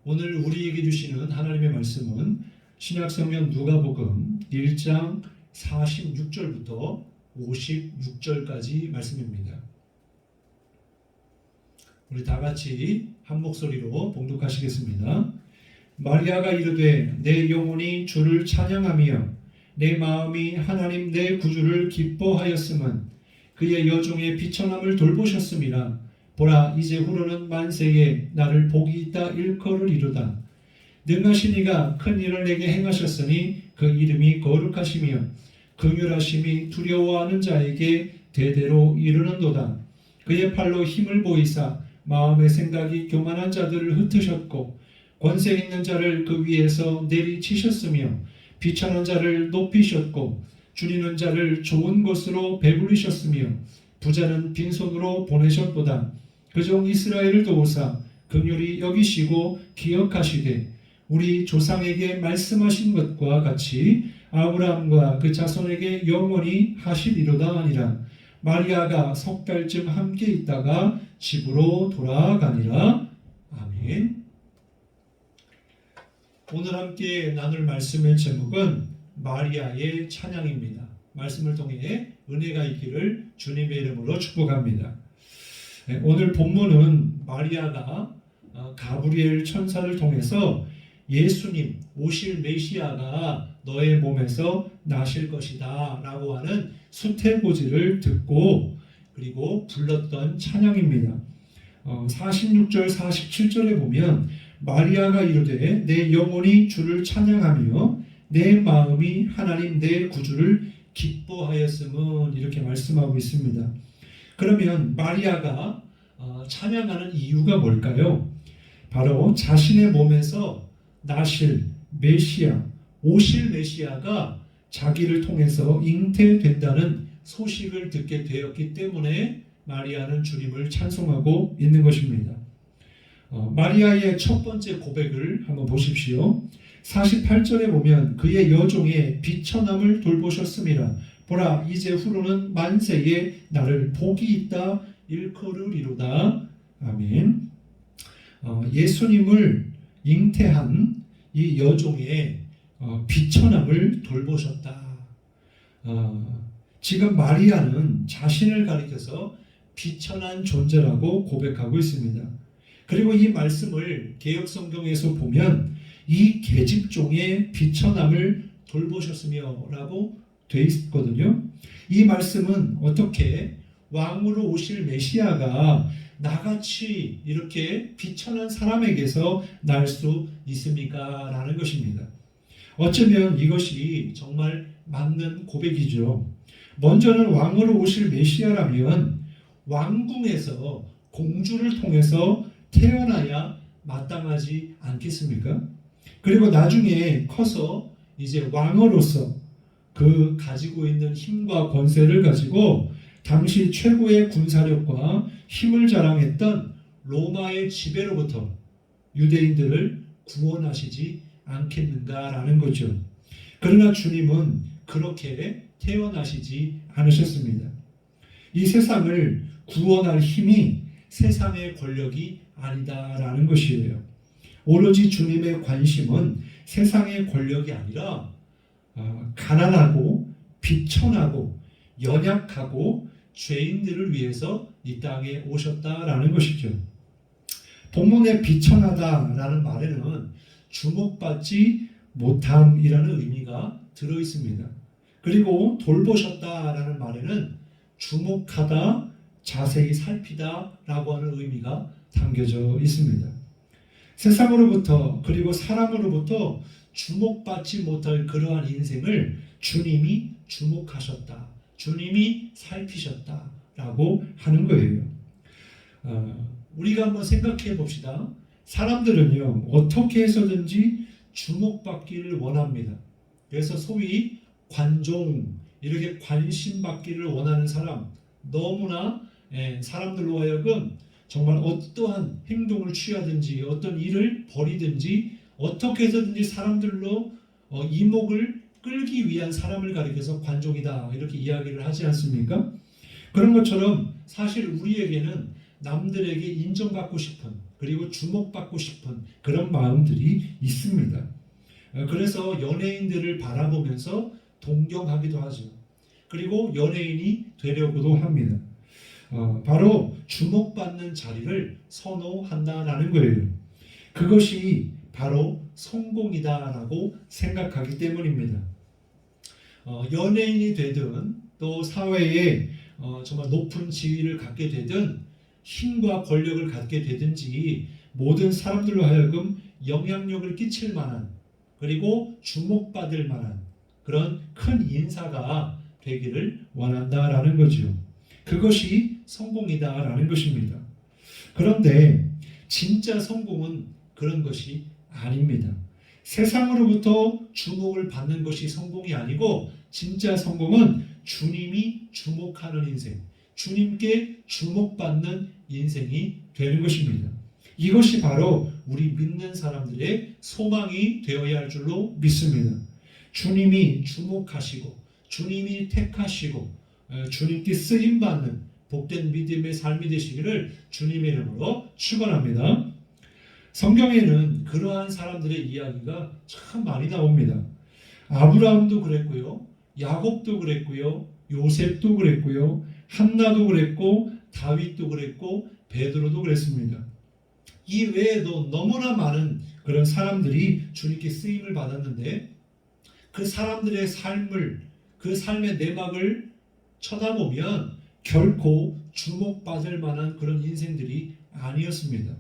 오늘 우리에게 주시는 하나님의 말씀은 신약성경 누가복음 1장 46절부터 56절까지 말씀입니다. 우리 다 같이 한 목소리로 봉독하시겠습니다. 마리아가 이르되 내 영혼이 주를 찬양하며 내 마음이 하나님 내 구주를 기뻐하였음은 그의 여종의 비천함을 돌보셨음이라. 보라, 이제 후로는 만세에 나를 복이 있다 일컬으리로다. 능하신 이가 큰 일을 내게 행하셨으니 그 이름이 거룩하시며 긍휼하심이 두려워하는 자에게 대대로 이르는도다. 그의 팔로 힘을 보이사 마음의 생각이 교만한 자들을 흩으셨고 권세 있는 자를 그 위에서 내리치셨으며 비천한 자를 높이셨고 줄이는 자를 좋은 것으로 배불리셨으며 부자는 빈손으로 보내셨도다. 그종 이스라엘을 도우사 긍휼히 여기시고 기억하시되 우리 조상에게 말씀하신 것과 같이 아브라함과 그 자손에게 영원히 하시리로다 하니라. 마리아가 석 달쯤 함께 있다가 집으로 돌아가니라. 아멘. 오늘 함께 나눌 말씀의 제목은 마리아의 찬양입니다. 말씀을 통해 은혜가 있기를 주님의 이름으로 축복합니다. 오늘 본문은 마리아가 가브리엘 천사를 통해서 예수님, 오실 메시아가 너의 몸에서 나실 것이다 라고 하는 수태고지를 듣고 그리고 불렀던 찬양입니다. 46절 47절에 보면 마리아가 이르되 내 영혼이 주를 찬양하며 내 마음이 하나님 내 구주를 기뻐하였음은 이렇게 말씀하고 있습니다. 그러면 마리아가 찬양하는 이유가 뭘까요? 바로 자신의 몸에서 나실 메시아, 오실 메시아가 자기를 통해서 잉태된다는 소식을 듣게 되었기 때문에 마리아는 주님을 찬송하고 있는 것입니다. 마리아의 첫 번째 고백을 한번 보십시오. 48절에 보면 그의 여종의 비천함을 돌보셨음이라. 보라, 이제 후로는 만세에 나를 복이 있다 일컬으리로다. 아멘. 예수님을 잉태한 이 여종의 비천함을 돌보셨다. 지금 마리아는 자신을 가리켜서 비천한 존재라고 고백하고 있습니다. 그리고 이 말씀을 개역성경에서 보면 이 계집종의 비천함을 돌보셨으며 라고 되어 있거든요. 이 말씀은 어떻게 왕으로 오실 메시아가 나같이 이렇게 비천한 사람에게서 날 수 있습니까? 라는 것입니다. 어쩌면 이것이 정말 맞는 고백이죠. 먼저는 왕으로 오실 메시아라면 왕궁에서 공주를 통해서 태어나야 마땅하지 않겠습니까? 그리고 나중에 커서 이제 왕으로서 그 가지고 있는 힘과 권세를 가지고 당시 최고의 군사력과 힘을 자랑했던 로마의 지배로부터 유대인들을 구원하시지 않겠는가라는 거죠. 그러나 주님은 그렇게 태어나시지 않으셨습니다. 이 세상을 구원할 힘이 세상의 권력이 아니다라는 것이에요. 오로지 주님의 관심은 세상의 권력이 아니라 가난하고 비천하고 연약하고 죄인들을 위해서 이 땅에 오셨다라는 것이죠. 본문에 비천하다라는 말에는 주목받지 못함이라는 의미가 들어 있습니다. 그리고 돌보셨다라는 말에는 주목하다, 자세히 살피다라고 하는 의미가 담겨져 있습니다. 세상으로부터 그리고 사람으로부터 주목받지 못할 그러한 인생을 주님이 주목하셨다, 주님이 살피셨다라고 하는 거예요. 우리가 한번 생각해 봅시다. 사람들은요, 어떻게 해서든지 주목받기를 원합니다. 그래서 소위 관종, 이렇게 관심받기를 원하는 사람, 너무나 사람들로 하여금 정말 어떠한 행동을 취하든지 어떤 일을 벌이든지 어떻게 해서든지 사람들로 이목을 끌기 위한 사람을 가리켜서 관종이다 이렇게 이야기를 하지 않습니까? 그런 것처럼 사실 우리에게는 남들에게 인정받고 싶은 그리고 주목받고 싶은 그런 마음들이 있습니다. 그래서 연예인들을 바라보면서 동경하기도 하죠. 그리고 연예인이 되려고도 합니다. 바로 주목받는 자리를 선호한다라는 거예요. 그것이 바로 성공이다라고 생각하기 때문입니다. 연예인이 되든 또 사회에 정말 높은 지위를 갖게 되든 힘과 권력을 갖게 되든지 모든 사람들로 하여금 영향력을 끼칠 만한 그리고 주목받을 만한 그런 큰 인사가 되기를 원한다라는 거죠. 그것이 성공이다라는 것입니다. 그런데 진짜 성공은 그런 것이 아닙니다. 세상으로부터 주목을 받는 것이 성공이 아니고 진짜 성공은 주님이 주목하는 인생, 주님께 주목받는 인생이 되는 것입니다. 이것이 바로 우리 믿는 사람들의 소망이 되어야 할 줄로 믿습니다. 주님이 주목하시고 주님이 택하시고 주님께 쓰임받는 복된 믿음의 삶이 되시기를 주님의 이름으로 축원합니다. 성경에는 그러한 사람들의 이야기가 참 많이 나옵니다. 아브라함도 그랬고요, 야곱도 그랬고요, 요셉도 그랬고요, 한나도 그랬고, 다윗도 그랬고, 베드로도 그랬습니다. 이 외에도 너무나 많은 그런 사람들이 주님께 쓰임을 받았는데 그 사람들의 삶을, 그 삶의 내막을 쳐다보면 결코 주목받을 만한 그런 인생들이 아니었습니다.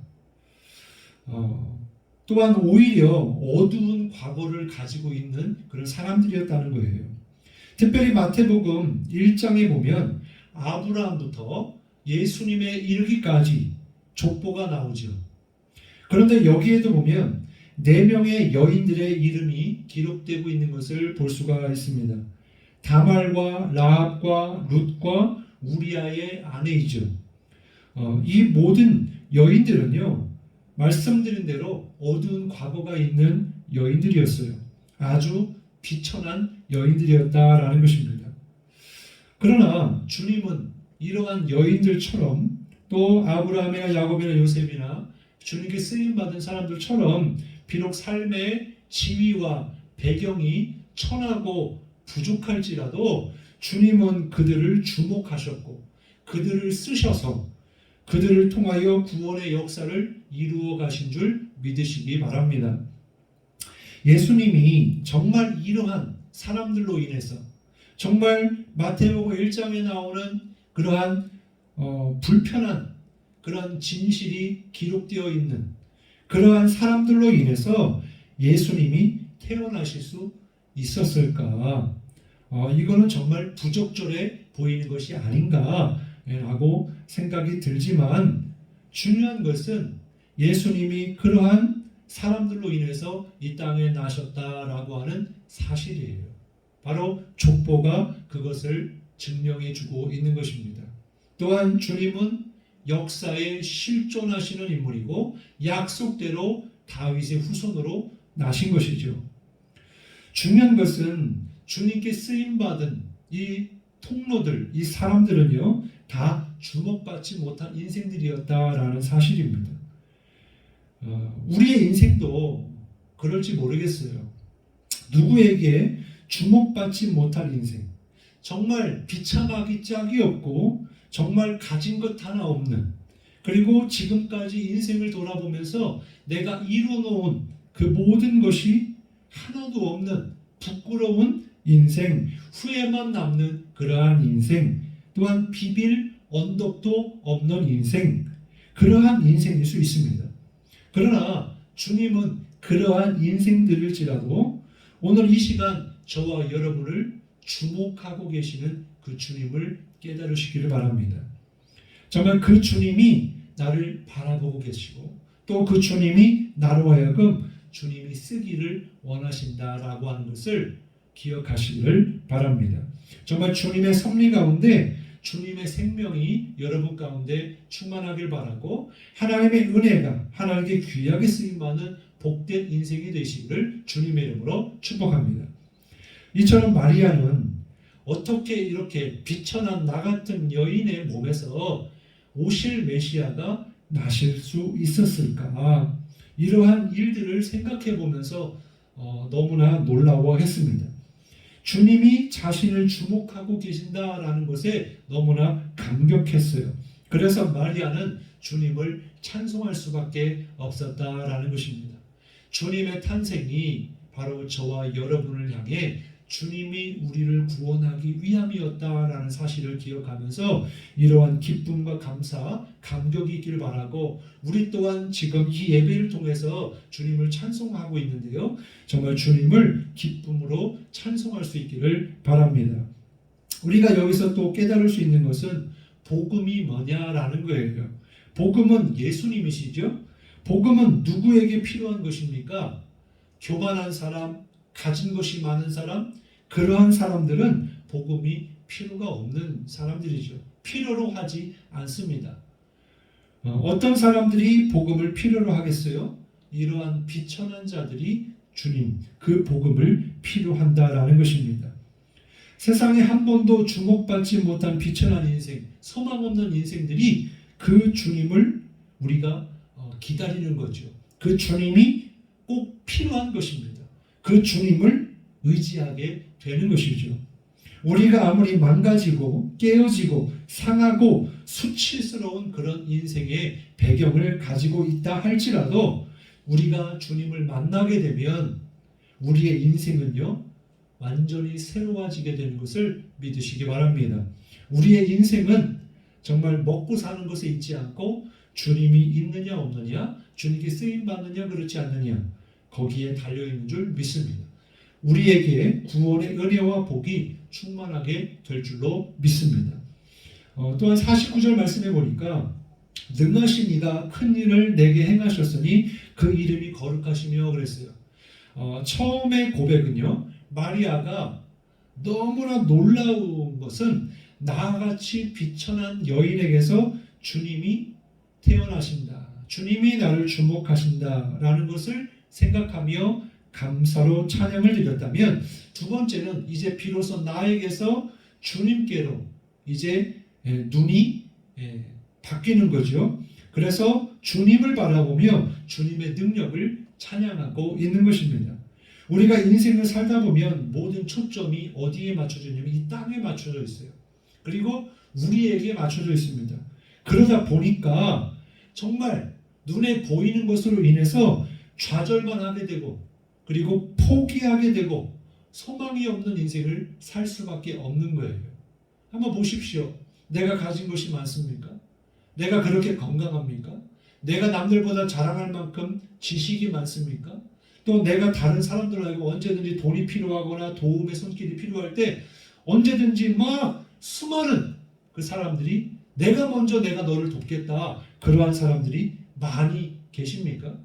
또한 오히려 어두운 과거를 가지고 있는 그런 사람들이었다는 거예요. 특별히 마태복음 1장에 보면 아브라함부터 예수님에 이르기까지 족보가 나오죠. 그런데 여기에도 보면 4명의 여인들의 이름이 기록되고 있는 것을 볼 수가 있습니다. 다말과 라합과 룻과 우리아의 아내이죠. 이 모든 여인들은요, 말씀드린 대로 어두운 과거가 있는 여인들이었어요. 아주 비천한 여인들이었다라는 것입니다. 그러나 주님은 이러한 여인들처럼 또 아브라함이나 야곱이나 요셉이나 주님께 쓰임받은 사람들처럼 비록 삶의 지위와 배경이 천하고 부족할지라도 주님은 그들을 주목하셨고 그들을 쓰셔서 그들을 통하여 구원의 역사를 이루어 가신 줄 믿으시기 바랍니다. 예수님이 정말 이러한 사람들로 인해서 정말 마태복음 1장에 나오는 그러한 불편한 그런 진실이 기록되어 있는 그러한 사람들로 인해서 예수님이 태어나실 수 있었을까? 이거는 정말 부적절해 보이는 것이 아닌가라고 생각이 들지만 중요한 것은 예수님이 그러한 사람들로 인해서 이 땅에 나셨다라고 하는 사실이에요. 바로 족보가 그것을 증명해 주고 있는 것입니다. 또한 주님은 역사에 실존하시는 인물이고 약속대로 다윗의 후손으로 나신 것이죠. 중요한 것은 주님께 쓰임받은 이 통로들, 이 사람들은요 다 주목받지 못한 인생들이었다라는 사실입니다. 우리의 인생도 그럴지 모르겠어요. 누구에게 주목받지 못할 인생, 정말 비참하기 짝이 없고 정말 가진 것 하나 없는, 그리고 지금까지 인생을 돌아보면서 내가 이뤄놓은 그 모든 것이 하나도 없는 부끄러운 인생, 후회만 남는 그러한 인생, 또한 비빌 언덕도 없는 인생, 그러한 인생일 수 있습니다. 그러나 주님은 그러한 인생들일지라도 오늘 이 시간 저와 여러분을 주목하고 계시는 그 주님을 깨달으시기를 바랍니다. 정말 그 주님이 나를 바라보고 계시고 또 그 주님이 나로 하여금 주님이 쓰기를 원하신다라고 하는 것을 기억하시기를 바랍니다. 정말 주님의 섭리 가운데 주님의 생명이 여러분 가운데 충만하길 바라고 하나님의 은혜가 하나님께 귀하게 쓰임받는 복된 인생이 되시기를 주님의 이름으로 축복합니다. 이처럼 마리아는 어떻게 이렇게 비천한 나 같은 여인의 몸에서 오실 메시아가 나실 수 있었을까? 이러한 일들을 생각해 보면서 너무나 놀라워했습니다. 주님이 자신을 주목하고 계신다라는 것에 너무나 감격했어요. 그래서 마리아는 주님을 찬송할 수밖에 없었다라는 것입니다. 주님의 탄생이 바로 저와 여러분을 향해 주님이 우리를 구원하기 위함이었다라는 사실을 기억하면서 이러한 기쁨과 감사, 감격이 있기를 바라고, 우리 또한 지금 이 예배를 통해서 주님을 찬송하고 있는데요, 정말 주님을 기쁨으로 찬송할 수 있기를 바랍니다. 우리가 여기서 또 깨달을 수 있는 것은 복음이 뭐냐라는 거예요. 복음은 예수님이시죠. 복음은 누구에게 필요한 것입니까? 교만한 사람, 가진 것이 많은 사람, 그러한 사람들은 복음이 필요가 없는 사람들이죠. 필요로 하지 않습니다. 어떤 사람들이 복음을 필요로 하겠어요? 이러한 비천한 자들이 주님, 그 복음을 필요한다라는 것입니다. 세상에 한 번도 주목받지 못한 비천한 인생, 소망 없는 인생들이 그 주님을 우리가 기다리는 거죠. 그 주님이 꼭 필요한 것입니다. 그 주님을 의지하게 되는 것이죠. 우리가 아무리 망가지고 깨어지고 상하고 수치스러운 그런 인생의 배경을 가지고 있다 할지라도 우리가 주님을 만나게 되면 우리의 인생은요, 완전히 새로워지게 되는 것을 믿으시기 바랍니다. 우리의 인생은 정말 먹고 사는 것에 있지 않고 주님이 있느냐 없느냐, 주님께 쓰임 받느냐 그렇지 않느냐, 거기에 달려있는 줄 믿습니다. 우리에게 구원의 은혜와 복이 충만하게 될 줄로 믿습니다. 또한 49절 말씀해 보니까 능하신 이가 큰 일을 내게 행하셨으니 그 이름이 거룩하시며 그랬어요. 처음의 고백은요, 마리아가 너무나 놀라운 것은 나같이 비천한 여인에게서 주님이 태어나신다, 주님이 나를 주목하신다라는 것을 생각하며 감사로 찬양을 드렸다면, 두 번째는 이제 비로소 나에게서 주님께로 이제 눈이 바뀌는 거죠. 그래서 주님을 바라보며 주님의 능력을 찬양하고 있는 것입니다. 우리가 인생을 살다 보면 모든 초점이 어디에 맞춰져 있냐면 이 땅에 맞춰져 있어요. 그리고 우리에게 맞춰져 있습니다. 그러다 보니까 정말 눈에 보이는 것으로 인해서 좌절만 하게 되고, 그리고 포기하게 되고 소망이 없는 인생을 살 수밖에 없는 거예요. 한번 보십시오. 내가 가진 것이 많습니까? 내가 그렇게 건강합니까? 내가 남들보다 자랑할 만큼 지식이 많습니까? 또 내가 다른 사람들하고 언제든지 돈이 필요하거나 도움의 손길이 필요할 때 언제든지 막 수많은 그 사람들이 내가 먼저 내가 너를 돕겠다, 그러한 사람들이 많이 계십니까?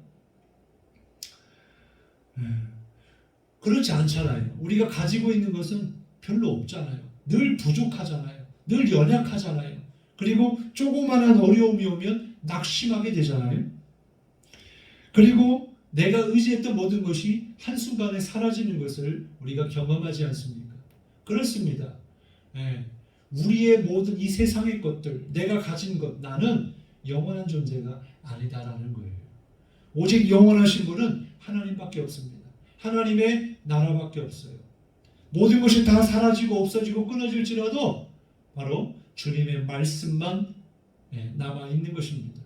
그렇지 않잖아요. 우리가 가지고 있는 것은 별로 없잖아요. 늘 부족하잖아요. 늘 연약하잖아요. 그리고 조그마한 어려움이 오면 낙심하게 되잖아요. 그리고 내가 의지했던 모든 것이 한순간에 사라지는 것을 우리가 경험하지 않습니까? 그렇습니다. 우리의 모든 이 세상의 것들, 내가 가진 것, 나는 영원한 존재가 아니다라는 거예요. 오직 영원하신 분은 하나님밖에 없습니다. 하나님의 나라밖에 없어요. 모든 것이 다 사라지고 없어지고 끊어질지라도 바로 주님의 말씀만 남아있는 것입니다.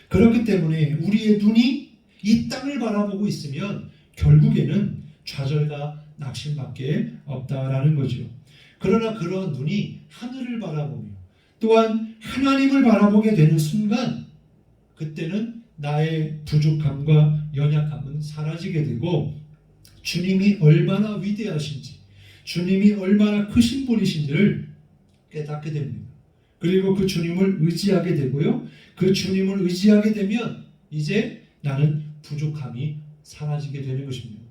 그렇기 때문에 우리의 눈이 이 땅을 바라보고 있으면 결국에는 좌절과 낙심밖에 없다라는 거죠. 그러나 그러한 눈이 하늘을 바라보며 또한 하나님을 바라보게 되는 순간, 그때는 나의 부족함과 연약함은 사라지게 되고 주님이 얼마나 위대하신지, 주님이 얼마나 크신 분이신지를 깨닫게 됩니다. 그리고 그 주님을 의지하게 되고요. 그 주님을 의지하게 되면 이제 나는 부족함이 사라지게 되는 것입니다.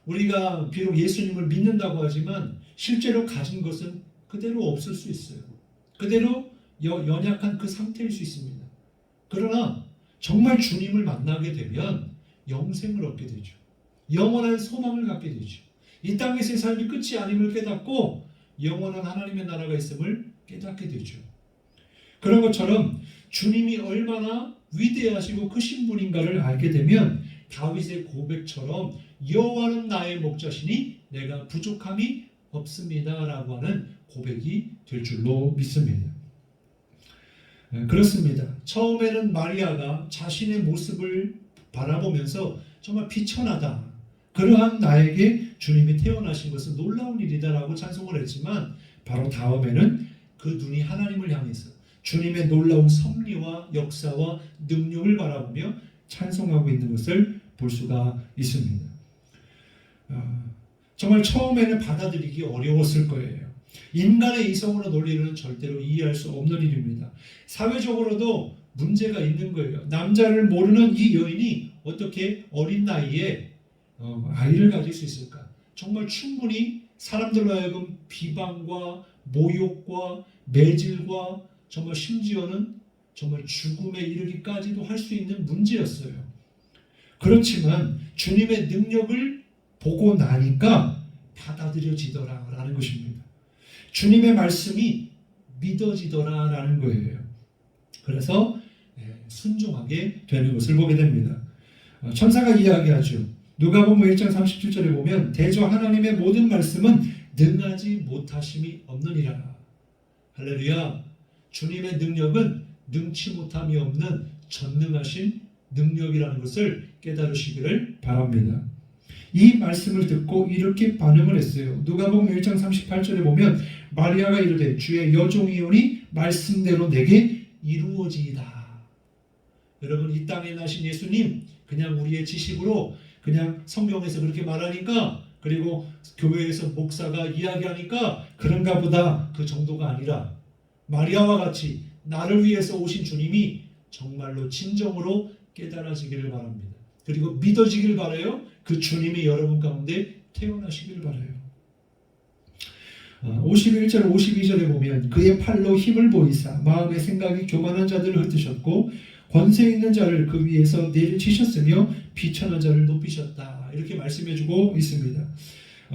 우리가 비록 예수님을 믿는다고 하지만 실제로 가진 것은 그대로 없을 수 있어요. 그대로 연약한 그 상태일 수 있습니다. 그러나 정말 주님을 만나게 되면 영생을 얻게 되죠. 영원한 소망을 갖게 되죠. 이 땅에서의 삶이 끝이 아님을 깨닫고 영원한 하나님의 나라가 있음을 깨닫게 되죠. 그런 것처럼 주님이 얼마나 위대하시고 크신 분인가를 알게 되면 다윗의 고백처럼 여호와는 나의 목자시니 내가 부족함이 없습니다 라고 하는 고백이 될 줄로 믿습니다. 그렇습니다. 처음에는 마리아가 자신의 모습을 바라보면서 정말 비천하다, 그러한 나에게 주님이 태어나신 것은 놀라운 일이다 라고 찬송을 했지만 바로 다음에는 그 눈이 하나님을 향해서 주님의 놀라운 섭리와 역사와 능력을 바라보며 찬송하고 있는 것을 볼 수가 있습니다. 정말 처음에는 받아들이기 어려웠을 거예요. 인간의 이성으로 논리로는 절대로 이해할 수 없는 일입니다. 사회적으로도 문제가 있는 거예요. 남자를 모르는 이 여인이 어떻게 어린 나이에 아이를 가질 수 있을까? 정말 충분히 사람들로 하여금 비방과 모욕과 매질과 정말 심지어는 정말 죽음에 이르기까지도 할 수 있는 문제였어요. 그렇지만 주님의 능력을 보고 나니까 받아들여지더라라는 것입니다. 주님의 말씀이 믿어지더라라는 거예요. 그래서 순종하게 되는 것을 보게 됩니다. 천사가 이야기하죠. 누가복음 1장 37절에 보면 대저 하나님의 모든 말씀은 능하지 못하심이 없느니라. 할렐루야. 주님의 능력은 능치 못함이 없는 전능하신 능력이라는 것을 깨달으시기를 바랍니다. 이 말씀을 듣고 이렇게 반응을 했어요. 누가복음 1장 38절에 보면 마리아가 이르되 주의 여종이오니 말씀대로 내게 이루어지이다. 여러분, 이 땅에 나신 예수님 그냥 우리의 지식으로 그냥 성경에서 그렇게 말하니까, 그리고 교회에서 목사가 이야기하니까 그런가 보다, 그 정도가 아니라 마리아와 같이 나를 위해서 오신 주님이 정말로 진정으로 깨달아지기를 바랍니다. 그리고 믿어지기를 바라요. 그 주님이 여러분 가운데 태어나시기를 바라요. 51절 52절에 보면 그의 팔로 힘을 보이사 마음의 생각이 교만한 자들을 흩으셨고 권세 있는 자를 그 위에서 내리치셨으며 비천한 자를 높이셨다. 이렇게 말씀해주고 있습니다.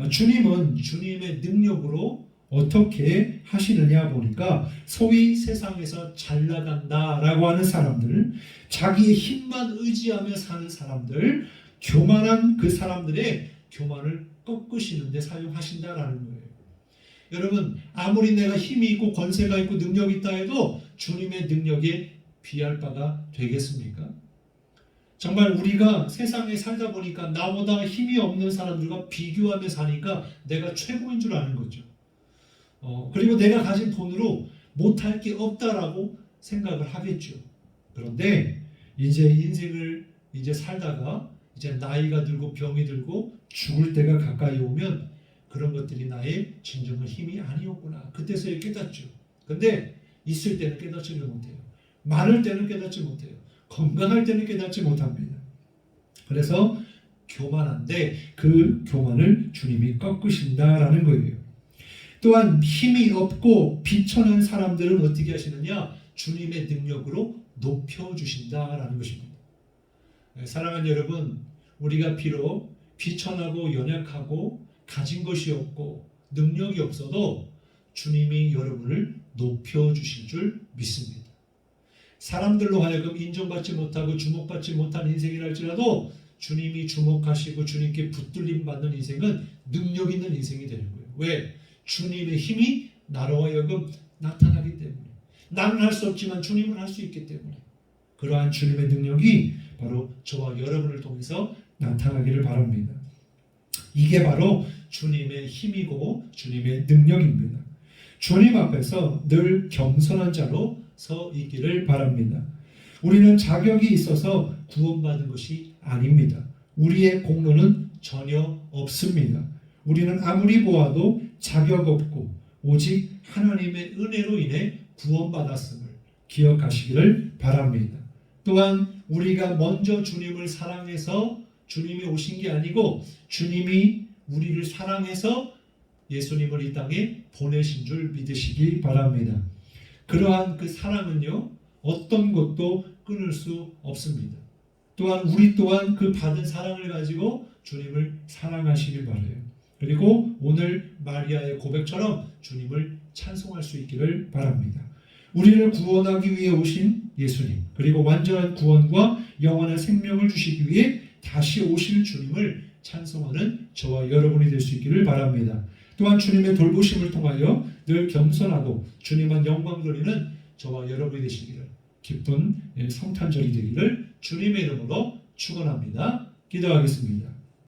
주님은 주님의 능력으로 어떻게 하시느냐 보니까 소위 세상에서 잘 나간다라고 하는 사람들, 자기의 힘만 의지하며 사는 사람들, 교만한 그 사람들의 교만을 꺾으시는 데 사용하신다라는 거예요. 여러분, 아무리 내가 힘이 있고 권세가 있고 능력이 있다 해도 주님의 능력에 비할 바가 되겠습니까? 정말 우리가 세상에 살다 보니까 나보다 힘이 없는 사람들과 비교하며 사니까 내가 최고인 줄 아는 거죠. 그리고 내가 가진 돈으로 못할 게 없다라고 생각을 하겠죠. 그런데 이제 인생을 살다가 이제 나이가 들고 병이 들고 죽을 때가 가까이 오면 그런 것들이 나의 진정한 힘이 아니었구나. 그때서야 깨닫죠. 근데 있을 때는 깨닫지를 못해요. 많을 때는 깨닫지 못해요. 건강할 때는 깨닫지 못합니다. 그래서 교만한데 그 교만을 주님이 꺾으신다라는 거예요. 또한 힘이 없고 비천한 사람들은 어떻게 하시느냐? 주님의 능력으로 높여주신다라는 것입니다. 사랑하는 여러분, 우리가 비록 비천하고 연약하고 가진 것이 없고 능력이 없어도 주님이 여러분을 높여주실 줄 믿습니다. 사람들로 하여금 인정받지 못하고 주목받지 못한 인생이랄지라도 주님이 주목하시고 주님께 붙들림 받는 인생은 능력 있는 인생이 되는 거예요. 왜? 주님의 힘이 나로 하여금 나타나기 때문에. 나는 할 수 없지만 주님은 할 수 있기 때문에. 그러한 주님의 능력이 바로 저와 여러분을 통해서 나타나기를 바랍니다. 이게 바로 주님의 힘이고 주님의 능력입니다. 주님 앞에서 늘 겸손한 자로 서 있기를 바랍니다. 우리는 자격이 있어서 구원받은 것이 아닙니다. 우리의 공로는 전혀 없습니다. 우리는 아무리 보아도 자격 없고 오직 하나님의 은혜로 인해 구원받았음을 기억하시기를 바랍니다. 또한 우리가 먼저 주님을 사랑해서 주님이 오신 게 아니고 주님이 우리를 사랑해서 예수님을 이 땅에 보내신 줄 믿으시기 바랍니다. 그러한 그 사랑은요, 어떤 것도 끊을 수 없습니다. 또한 우리 또한 그 받은 사랑을 가지고 주님을 사랑하시길 바라요. 그리고 오늘 마리아의 고백처럼 주님을 찬송할 수 있기를 바랍니다. 우리를 구원하기 위해 오신 예수님, 그리고 완전한 구원과 영원한 생명을 주시기 위해 다시 오실 주님을 찬송하는 저와 여러분이 될 수 있기를 바랍니다. 또한 주님의 돌보심을 통하여 늘 겸손하고 주님만 영광 돌리는 저와 여러분이 되시기를, 기쁜 성탄절이 되기를 주님의 이름으로 축원합니다. 기도하겠습니다.